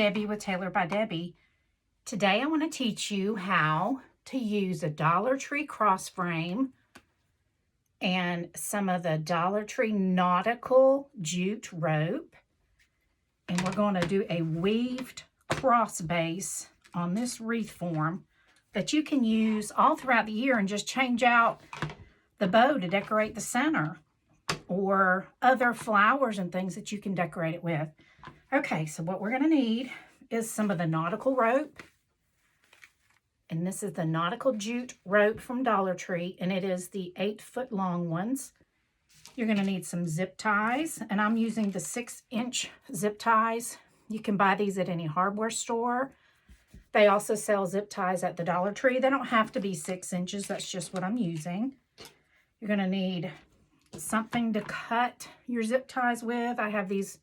Debbie with Taylor by Debbie. Today I want to teach you how to use a Dollar Tree cross frame and some of the Dollar Tree nautical jute rope. And we're going to do a weaved cross base on this wreath form that you can use all throughout the year and just change out the bow to decorate the center or other flowers and things that you can decorate it with. Okay, so what we're going to need is some of the nautical rope. And this is the nautical jute rope from Dollar Tree, and it is the 8-foot long ones. You're going to need some zip ties, and I'm using the 6-inch zip ties. You can buy these at any hardware store. They also sell zip ties at the Dollar Tree. They don't have to be 6 inches. That's just what I'm using. You're going to need something to cut your zip ties with. I have these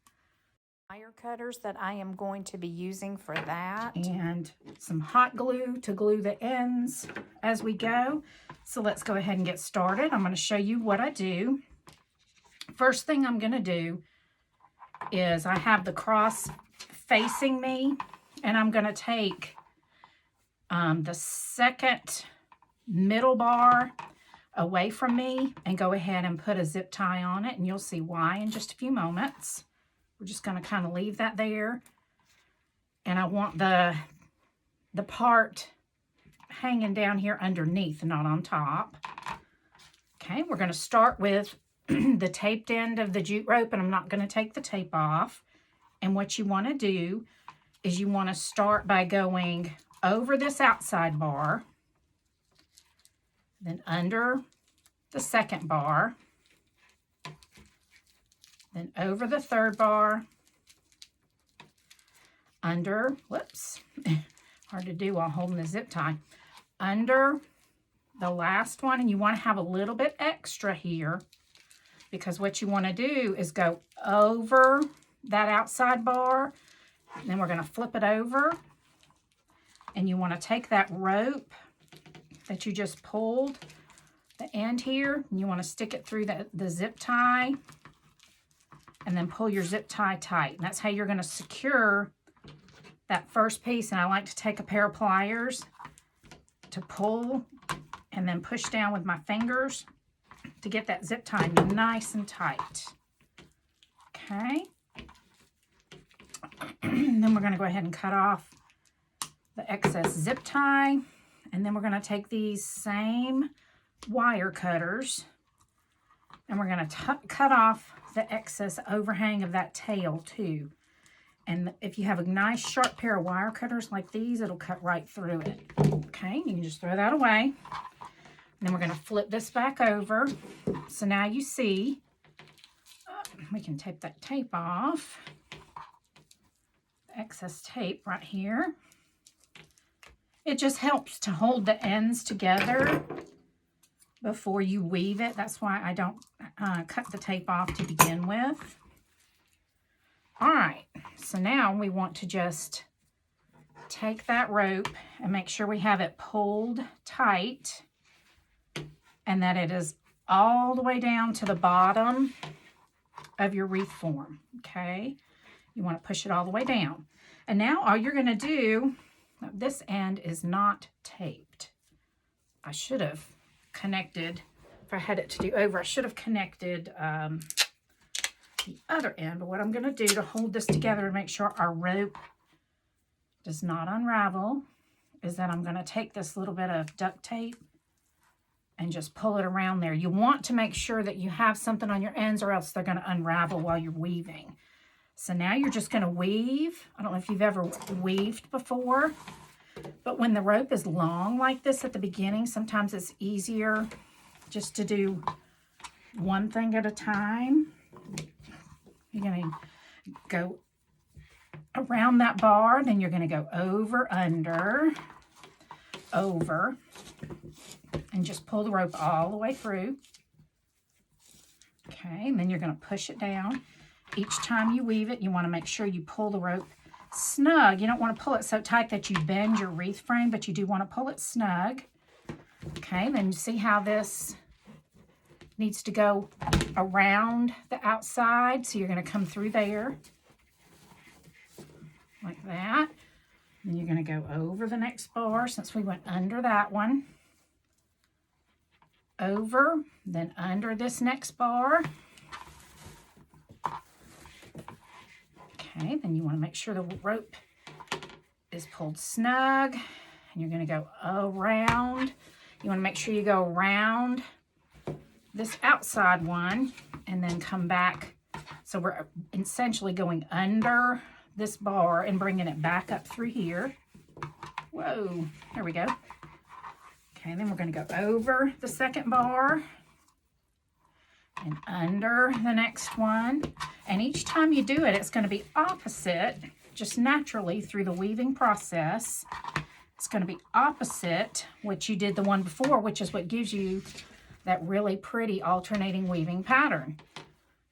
wire cutters that I am going to be using for that, and some hot glue to glue the ends as we go. So let's go ahead and get started. I'm going to show you what I do. First thing I'm going to do is I have the cross facing me, and I'm going to take the second middle bar away from me and go ahead and put a zip tie on it, and you'll see why in just a few moments. We're just going to kind of leave that there. And I want the part hanging down here underneath, not on top. Okay, we're going to start with the taped end of the jute rope, and I'm not going to take the tape off. And what you want to do is you want to start by going over this outside bar, then under the second bar, then over the third bar, under, whoops, hard to do while holding the zip tie, under the last one, and you want to have a little bit extra here, because what you want to do is go over that outside bar, and then we're going to flip it over, and you want to take that rope that you just pulled, the end here, and you want to stick it through the zip tie, and then pull your zip tie tight. And that's how you're going to secure that first piece. And I like to take a pair of pliers to pull and then push down with my fingers to get that zip tie nice and tight. Okay. Then we're going to go ahead and cut off the excess zip tie. And then we're going to take these same wire cutters and we're going to cut off the excess overhang of that tail too. And if you have a nice sharp pair of wire cutters like these, it'll cut right through it. Okay, you can just throw that away. And then we're going to flip this back over. So now you see, we can take that tape off. The excess tape right here. It just helps to hold the ends together before you weave it. That's why I don't cut the tape off to begin with. All right, so now we want to just take that rope and make sure we have it pulled tight and that it is all the way down to the bottom of your wreath form, okay? You want to push it all the way down. And now all you're going to do, this end is not taped. I should have connected, if I had it to do over, I should have connected the other end. But what I'm going to do to hold this together and make sure our rope does not unravel is that I'm going to take this little bit of duct tape and just pull it around there. You want to make sure that you have something on your ends or else they're going to unravel while you're weaving. So now you're just going to weave. I don't know if you've ever weaved before, but when the rope is long like this at the beginning, sometimes it's easier just to do one thing at a time. You're going to go around that bar, then you're going to go over, under, over, and just pull the rope all the way through. Okay, and then you're going to push it down. Each time you weave it, you want to make sure you pull the rope snug. You don't want to pull it so tight that you bend your wreath frame, but you do want to pull it snug. Okay, then you see how this needs to go around the outside, so you're going to come through there. like that. Then you're going to go over the next bar since we went under that one. Over, then under this next bar. Okay, then you want to make sure the rope is pulled snug, and you're going to go around. You want to make sure you go around this outside one and then come back. So we're essentially going under this bar and bringing it back up through here. Whoa, there we go. Okay, then we're going to go over the second bar and under the next one. And each time you do it, it's going to be opposite, just naturally through the weaving process. It's going to be opposite what you did the one before, which is what gives you that really pretty alternating weaving pattern.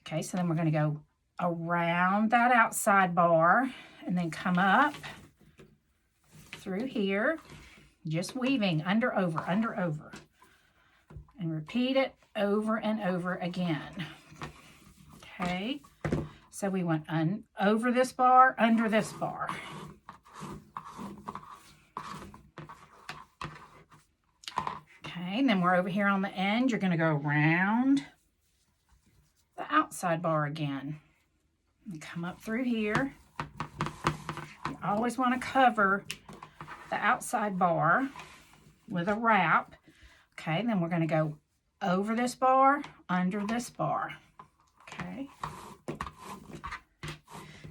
Okay, so then we're going to go around that outside bar and then come up through here, just weaving under, over, and repeat it over and over again. Okay, so we went over this bar, under this bar. Okay, and then we're over here on the end. You're going to go around the outside bar again and come up through here. You always want to cover the outside bar with a wrap. Okay, then we're going to go over this bar, under this bar. Okay,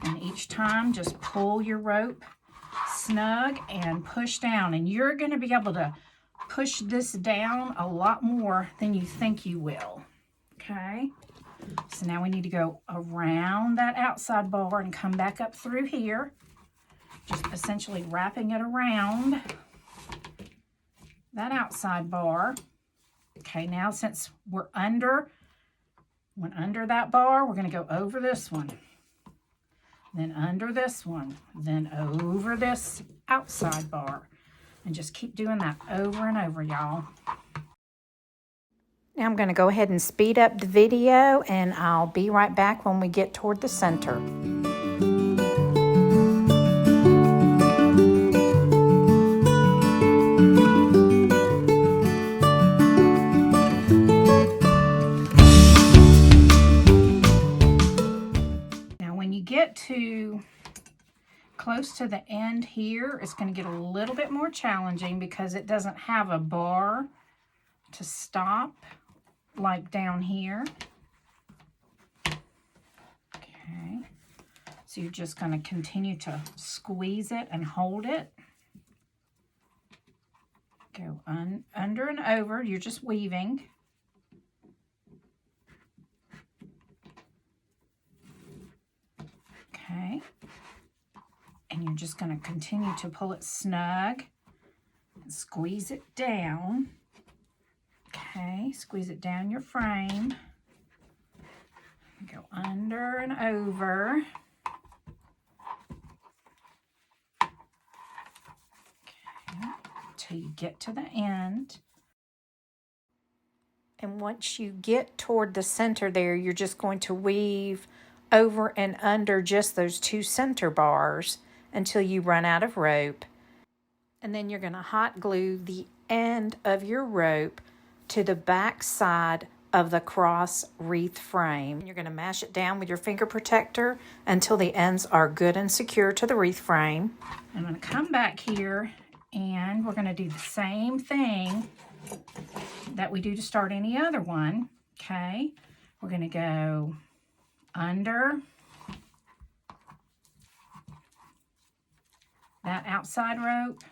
and each time just pull your rope snug and push down, and you're going to be able to push this down a lot more than you think you will. Okay, so now we need to go around that outside bar and come back up through here, just essentially wrapping it around that outside bar. Okay, now since we're under that bar, we're going to go over this one, then under this one, then over this outside bar, and just keep doing that over and over, y'all. Now I'm going to go ahead and speed up the video, and I'll be right back when we get toward the center. Now when you get to close to the end here, it's going to get a little bit more challenging because it doesn't have a bar to stop like down here. Okay, so you're just going to continue to squeeze it and hold it. Go under and over. You're just weaving. Okay, and you're just going to continue to pull it snug and squeeze it down. Okay, squeeze it down your frame. Go under and over. Okay, until you get to the end. And once you get toward the center there, you're just going to weave over and under just those two center bars until you run out of rope. And then you're going to hot glue the end of your rope to the back side of the cross wreath frame. You're going to mash it down with your finger protector until the ends are good and secure to the wreath frame. I'm going to come back here and we're going to do the same thing that we do to start any other one. Okay, we're going to go under that outside rope,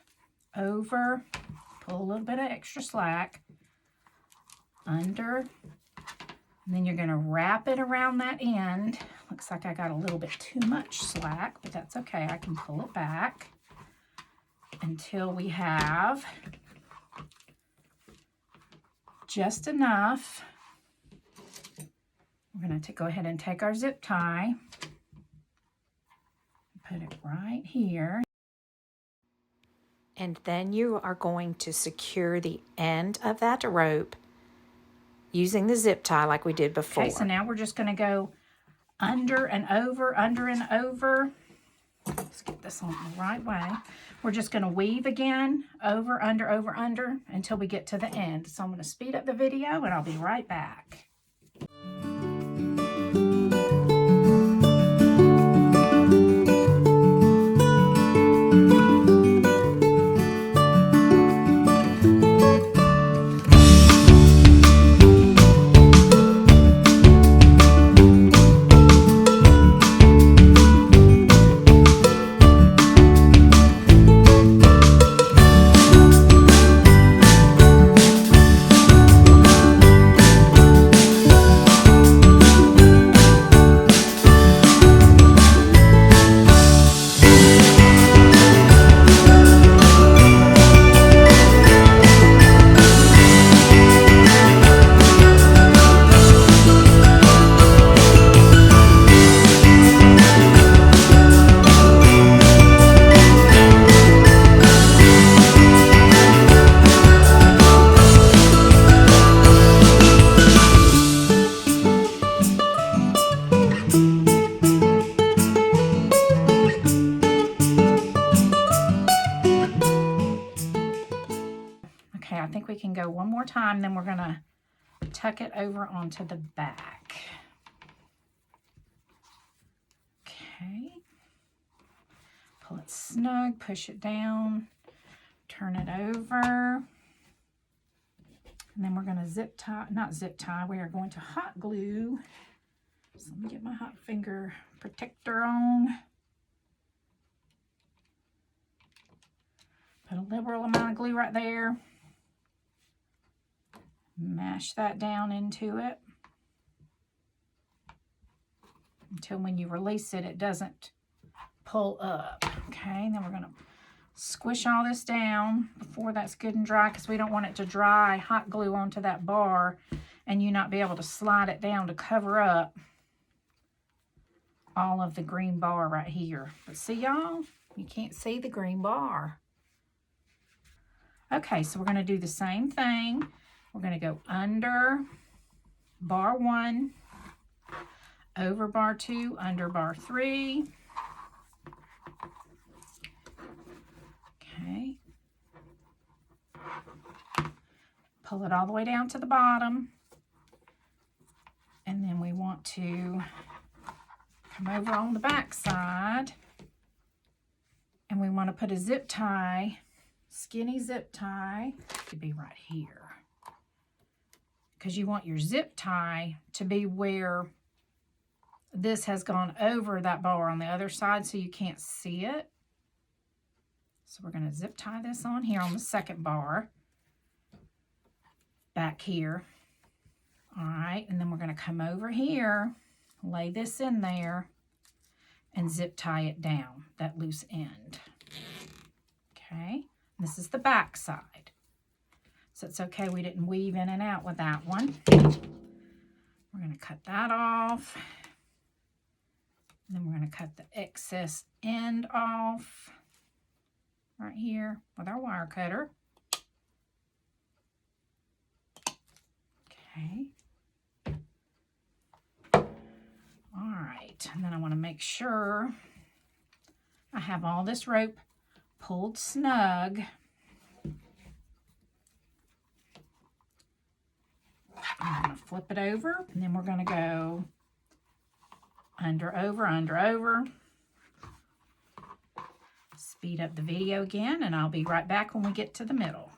over, pull a little bit of extra slack, under, and then you're going to wrap it around that end. Looks like I got a little bit too much slack, but that's okay. I can pull it back until we have just enough. We're going to go ahead and take our zip tie, put it right here. And then you are going to secure the end of that rope using the zip tie like we did before. Okay, so now we're just going to go under and over, Let's get this on the right way. We're just going to weave again, over, under, until we get to the end. So I'm going to speed up the video and I'll be right back. Okay, I think we can go one more time, then we're going to tuck it over onto the back. Okay. Pull it snug, push it down, turn it over. And then we're going to zip tie, not zip tie, we are going to hot glue. So let me get my hot finger protector on. Put a liberal amount of glue right there. Mash that down into it until when you release it, it doesn't pull up. Okay, and then we're going to squish all this down before that's good and dry, because we don't want it to dry hot glue onto that bar and you not be able to slide it down to cover up all of the green bar right here. But see, y'all, you can't see the green bar. Okay, so we're going to do the same thing. We're going to go under bar 1, over bar 2, under bar 3. Okay. Pull it all the way down to the bottom. And then we want to come over on the back side. And we want to put a zip tie, skinny zip tie, to be right here. Because you want your zip tie to be where this has gone over that bar on the other side so you can't see it. So we're going to zip tie this on here on the second bar, back here. All right, and then we're going to come over here, lay this in there, and zip tie it down, that loose end. Okay, this is the back side. So it's okay we didn't weave in and out with that one. We're going to cut that off. And then we're going to cut the excess end off right here with our wire cutter. Okay. All right, and then I want to make sure I have all this rope pulled snug. I'm going to flip it over, and then we're going to go under, over. Speed up the video again, and I'll be right back when we get to the middle.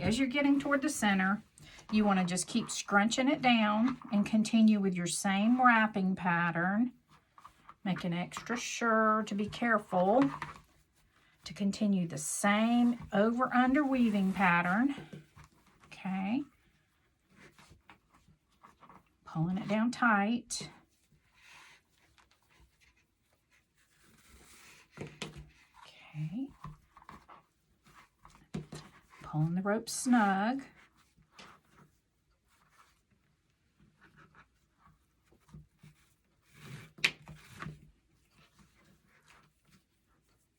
As you're getting toward the center, you want to just keep scrunching it down and continue with your same wrapping pattern, making extra sure to be careful to continue the same over-under weaving pattern. Okay. Pulling it down tight. Okay. Pulling the rope snug.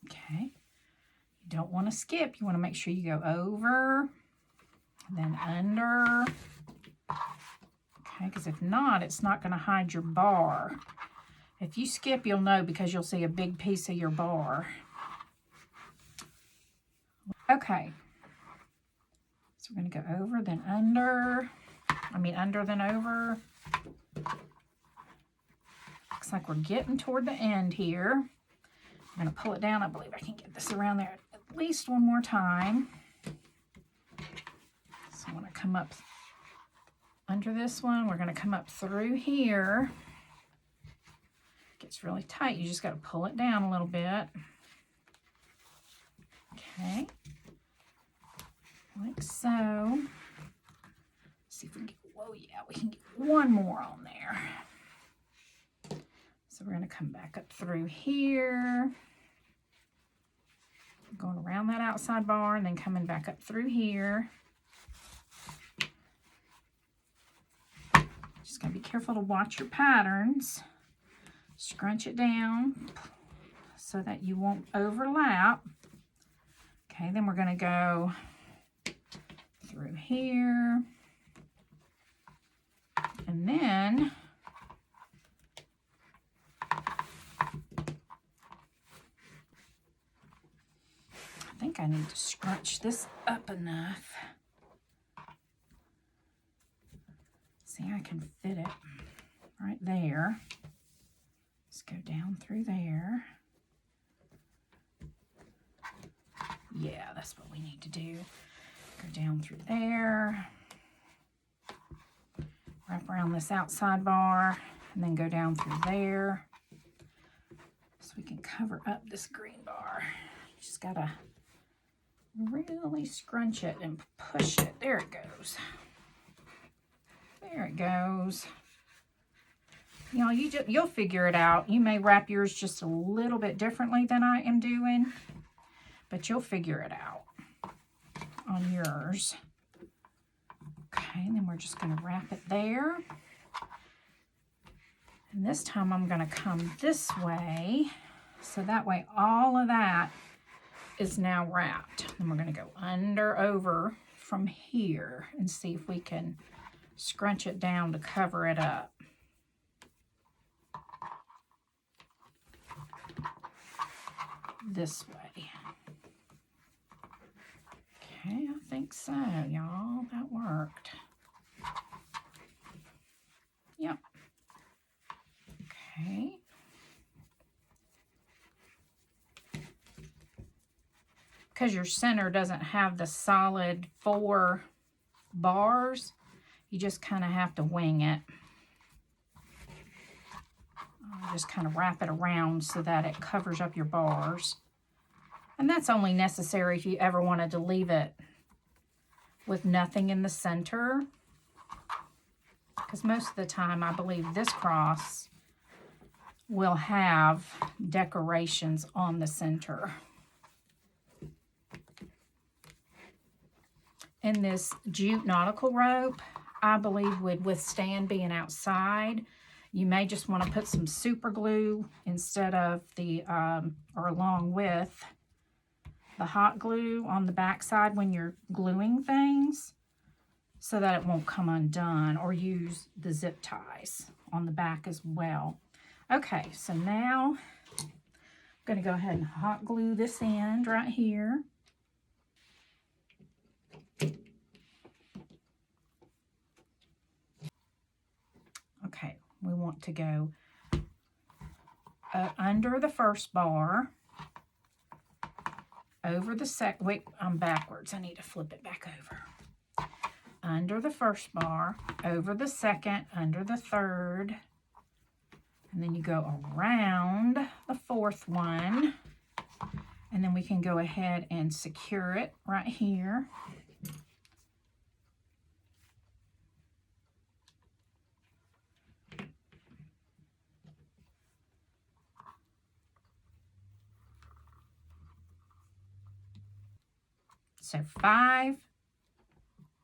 Okay. You don't want to skip. You want to make sure you go over, then under. Okay, because if not, it's not going to hide your bar. If you skip, you'll know because you'll see a big piece of your bar. Okay. So we're going to go over, then under. Under, then over. Looks like we're getting toward the end here. I'm going to pull it down. I believe I can get this around there at least one more time. So I want to come up under this one. We're going to come up through here. It gets really tight. You just got to pull it down a little bit. Okay. Like so. Let's see if we can get, whoa, yeah, we can get one more on there. So we're going to come back up through here. Going around that outside bar and then coming back up through here. Just got to be careful to watch your patterns. Scrunch it down so that you won't overlap. Okay, then we're going to go through here. And then I think I need to scrunch this up enough. See, I can fit it right there. Let's go down through there. Yeah, that's what we need to do. Go down through there. Wrap around this outside bar and then go down through there. So we can cover up this green bar. Just gotta really scrunch it and push it. There it goes. There it goes. You know, you'll figure it out. You may wrap yours just a little bit differently than I am doing, but you'll figure it out on yours. Okay, and then we're just going to wrap it there. And this time I'm going to come this way, so that way all of that is now wrapped. Then we're going to go under, over from here and see if we can scrunch it down to cover it up. This way. Okay, I think so, y'all. That worked. Yep. Okay. Because your center doesn't have the solid 4 bars, you just kind of have to wing it. Just kind of wrap it around so that it covers up your bars. And that's only necessary if you ever wanted to leave it with nothing in the center. Because most of the time, I believe this cross will have decorations on the center. And this jute nautical rope, I believe, would withstand being outside. You may just want to put some super glue instead of the, or along with the hot glue on the back side when you're gluing things so that it won't come undone, or use the zip ties on the back as well. Okay, so now I'm going to go ahead and hot glue this end right here. Okay, we want to go under the first bar, over the wait, I'm backwards. I need to flip it back over. Under the first bar, over the second, under the third, and then you go around the fourth one, And then we can go ahead and secure it right here. So 5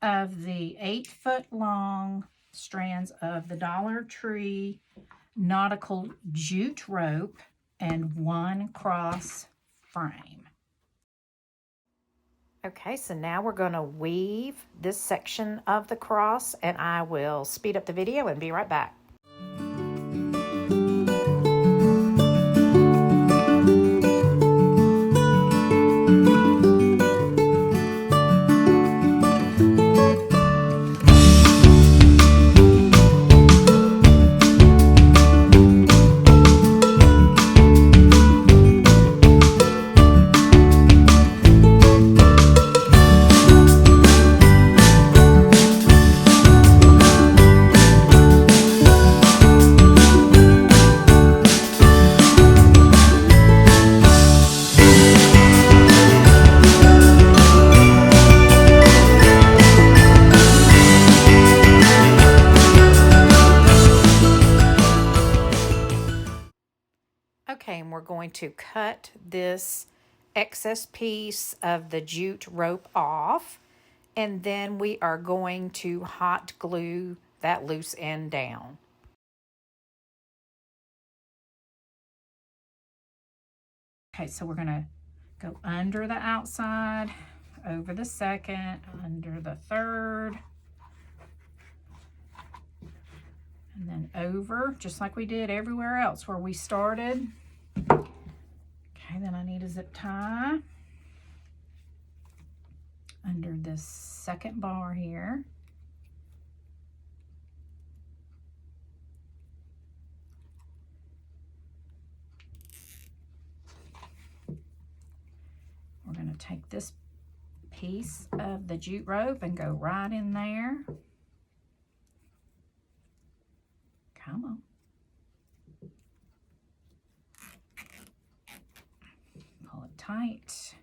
of the 8-foot long strands of the Dollar Tree nautical jute rope and 1 cross frame. Okay, so now we're going to weave this section of the cross, and I will speed up the video and be right back. Okay, and we're going to cut this excess piece of the jute rope off, and then we are going to hot glue that loose end down. Okay, so we're going to go under the outside, over the second, under the third, and then over, just like we did everywhere else where we started. Okay, then I need a zip tie under this second bar here. We're going to take this piece of the jute rope and go right in there. Come on. Pull it tight.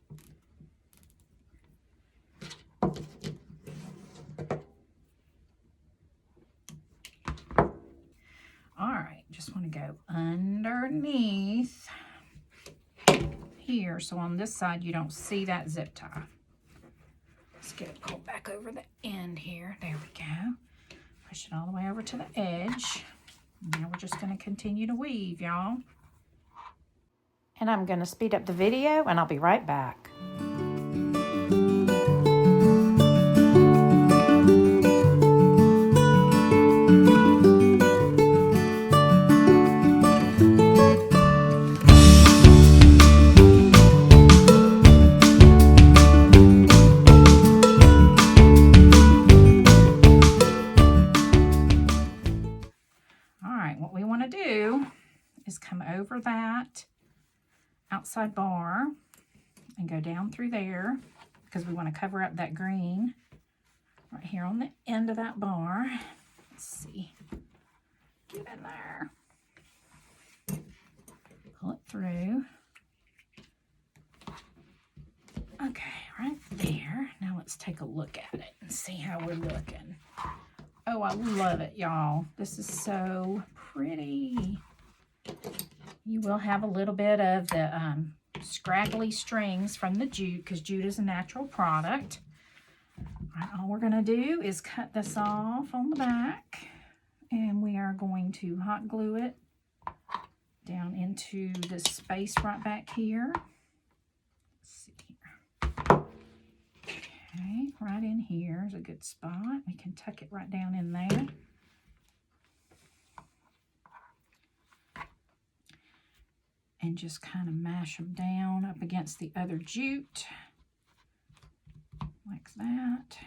All right, just want to go underneath here, so on this side you don't see that zip tie. Let's get it pulled back over the end here. There we go. Push it all the way over to the edge. Now we're just going to continue to weave, y'all. And I'm going to speed up the video, and I'll be right back. Come over that outside bar and go down through there, because we want to cover up that green right here on the end of that bar. Let's see, get in there, pull it through. Okay, right there. Now let's take a look at it and see how we're looking. Oh, I love it, y'all. This is so pretty. You will have a little bit of the scraggly strings from the jute, because jute is a natural product. All right, all we're going to do is cut this off on the back, and we are going to hot glue it down into this space right back here. Let's see here. Okay, right in here is a good spot. We can tuck it right down in there. And just kind of mash them down up against the other jute, like that.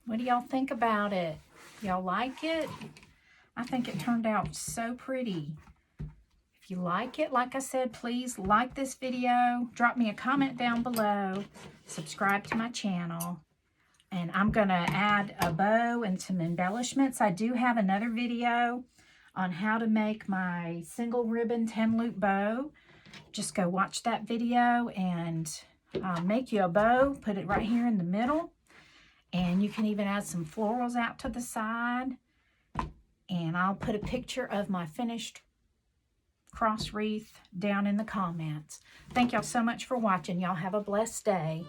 What do y'all think about it? Y'all like it? I think it turned out so pretty. If you like it, like I said, please like this video, drop me a comment down below, subscribe to my channel. And I'm going to add a bow and some embellishments. I do have another video on how to make my single ribbon 10 loop bow, just go watch that video and make you a bow. Put it right here in the middle. And you can even add some florals out to the side. And I'll put a picture of my finished cross wreath down in the comments. Thank y'all so much for watching. Y'all have a blessed day.